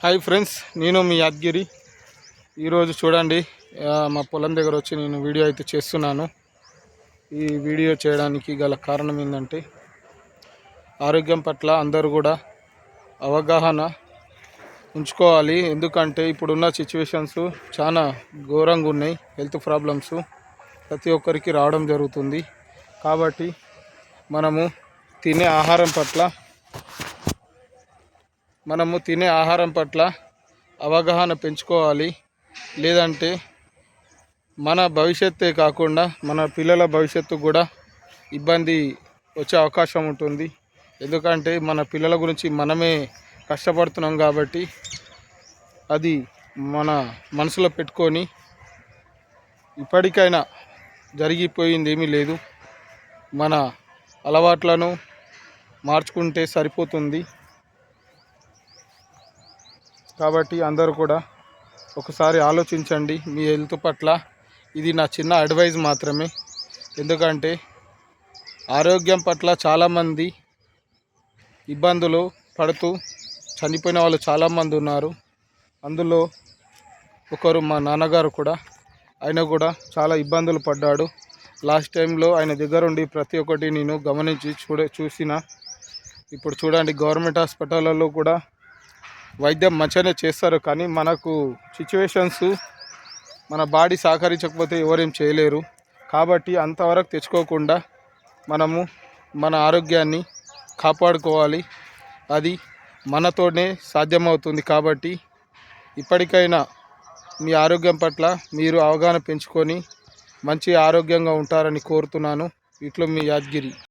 Hi friends, నేను మీ యాద్గిరి. ఈరోజు చూడండి, మా పొలం దగ్గర వచ్చి నేను వీడియో అయితే చేస్తున్నాను. ఈ వీడియో చేయడానికి గల కారణం ఏంటంటే, ఆరోగ్యం పట్ల అందరూ కూడా అవగాహన ఉంచుకోవాలి. ఎందుకంటే ఇప్పుడున్న సిచ్యువేషన్స్ చాలా ఘోరంగా ఉన్నాయి. హెల్త్ ప్రాబ్లమ్స్ ప్రతి ఒక్కరికి రావడం జరుగుతుంది. కాబట్టి మనము తినే ఆహారం పట్ల అవగాహన పెంచుకోవాలి. లేదంటే మన భవిష్యత్తే కాకుండా మన పిల్లల భవిష్యత్తు కూడా ఇబ్బంది వచ్చే అవకాశం ఉంటుంది. ఎందుకంటే మన పిల్లల గురించి మనమే కష్టపడుతున్నాం కాబట్టి అది మన మనసులో పెట్టుకొని ఇప్పటికైనా జరిగిపోయింది ఏమీ లేదు, మన అలవాట్లను మార్చుకుంటే సరిపోతుంది. కాబట్టి అందరూ కూడా ఒకసారి ఆలోచించండి మీ హెల్త్ పట్ల. ఇది నా చిన్న అడ్వైజ్ మాత్రమే. ఎందుకంటే ఆరోగ్యం పట్ల చాలామంది ఇబ్బందులు పడుతూ చనిపోయిన వాళ్ళు చాలామంది ఉన్నారు. అందులో ఒకరు మా నాన్నగారు కూడా. ఆయన కూడా చాలా ఇబ్బందులు పడ్డాడు. లాస్ట్ టైంలో ఆయన దగ్గరుండి ప్రతి ఒక్కటి నేను గమనించి చూసిన. ఇప్పుడు చూడండి, గవర్నమెంట్ హాస్పిటల్లో కూడా వైద్యం మంచిగానే చేస్తారు. కానీ మనకు సిచ్యువేషన్స్, మన బాడీ సహకరించకపోతే ఎవరేం చేయలేరు. కాబట్టి అంతవరకు తెచ్చుకోకుండా మనము మన ఆరోగ్యాన్ని కాపాడుకోవాలి. అది మనతోనే సాధ్యమవుతుంది. కాబట్టి ఇప్పటికైనా మీ ఆరోగ్యం పట్ల మీరు అవగాహన పెంచుకొని మంచి ఆరోగ్యంగా ఉంటారని కోరుతున్నాను. ఇట్లా మీ యాద్గిరి.